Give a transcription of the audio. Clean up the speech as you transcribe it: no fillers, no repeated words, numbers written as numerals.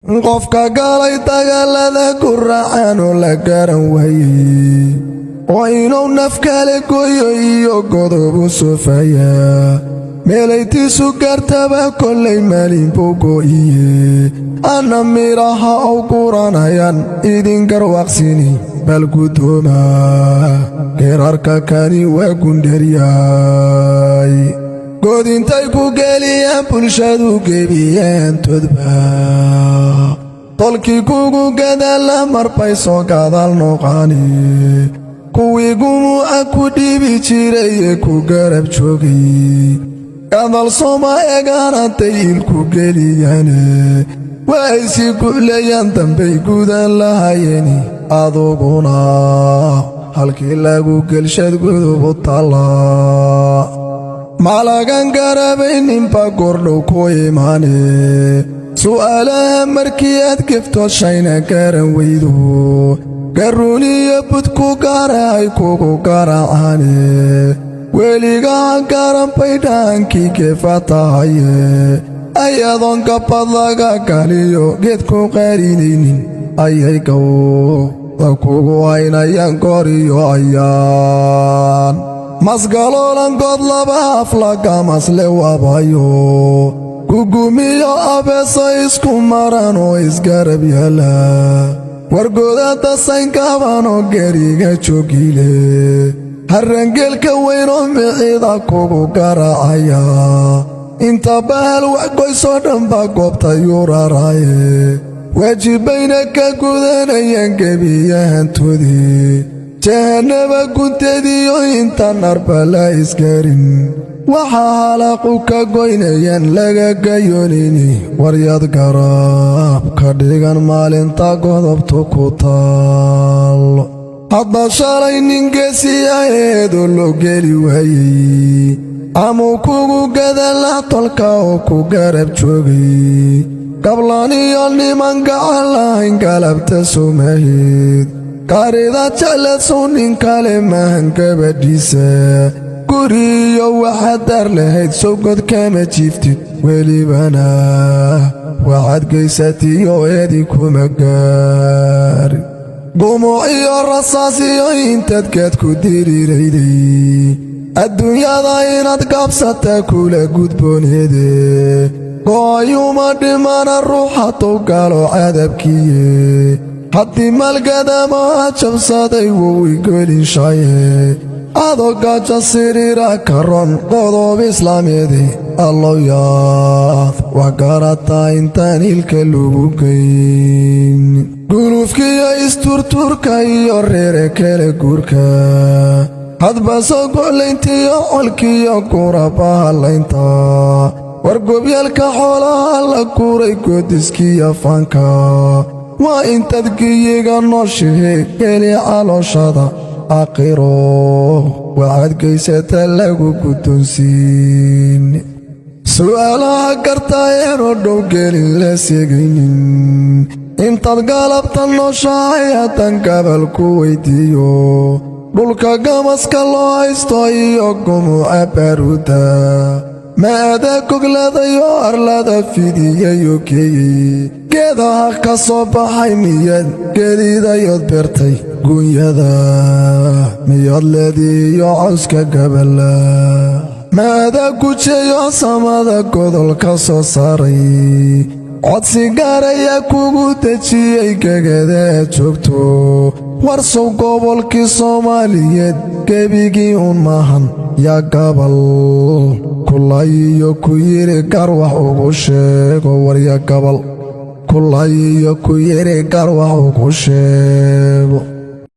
qofka galay dagaalada ku raacano la garan waayay oo inuu naf kale gooyo iyo godob u sufaya meelaytiisu gartaba kollay maalin buu gooyay ana miraha oo quranayaan idin garwaaqsini bal gudooma geerarka kani waa gundhariyay godintay ku geliyaan bulshadu gebiyaan todba tolkii kugu gadaala marbay soo gadaal noqani kuwii gumuca ku dhiibi jiray ee ku garab joogay gadaal sooma eegaanatay ilku geliyaane waa aysi gu'layaan dambay gudan lahayeeni aduguna halkii lagu gelshad gudub u tallaa malagan garabayninba gordhow ku imaane su'aalaha markii aad gefto shayna garan weydo garuuniyo budku gaarahay kugu garacaane weligaa garanbay dhaankii geefa tahaye ayadoon gabad laga galiyo geedku qaarinaynin ayay gawda kugu haynayaan goor iyo ayaan masgaloolan good laba aflagamasle wabayo gugumiyo abeeso isku maran oo isgarab yaala wargoodada saynkabanoo geriga joogile harrangeelka weynoo miciida kugu garacaya inta bahal waxgoysoo dhanba goobta yuraraaye waajibayna ka gudanayaan gebiyahantoodii jahannaba gunteediyo inta narba la isgarin waxaa halaqu ka goynayaan laga gayoonini waryad garab ka dhigan maalinta godobtu ku taallo hadda shalay nin geesiyaheedu loo geli waayey amuu kugu gadala tolka oo ku garab joogay gablaniyo niman gacan lahayn galabta soomahid qaarida jecladsow nin kale maahan gabadhiisa guriyo waxaad dar lahayd sowgod kama jiiftid welibana waxaad gaysatiyo eedi kuma gaarin gumuc iyo rasaas iyo intaad geed ku diriirayday adduunyada inaad gaabsata kula gudbooneede gooyuma dhimana ruuxatuu galo cadabkiye haddii maalgadamaha jabsaday wuu igolinshaye adoo gaaja siriira karon qodob islaameedi alloyaad wax garataa intaan hilka lagu geyn gulufkiyo isturturka iyo reere kale guurka hadba soo goclayntiyo colkiyo gurabahallaynta wargobyaalka xoolaha la guuray goodiskiyo faanka waa intaad giyiga nooshihe geli calooshada aakhiro waxaad gaysata lagu guddoonsiin su'aalaha gartaayeenoo dhow gelin la seegaynin intaad galabta nooshahay haddan gabal ku weyddiiyo dhulka gamaska loo haysto iyo gumuca baaruudda maada gogladayo arlada fidiyayo geeyey geedaha ka soo baxay miyaad gelidayood beertay guunyada miyaad leediyo cawska gabala maada gujeeyo samada godol ka soo saaray codsi gaaraya kugu dejiyey gegadaad joogto warsow gobolkii soomaaliyeed gebigii un maahan yaa gabal kulayiyo ku yidhi garwax ugu sheego warya gabal kulayiyo ku yidhi garwax ugu sheego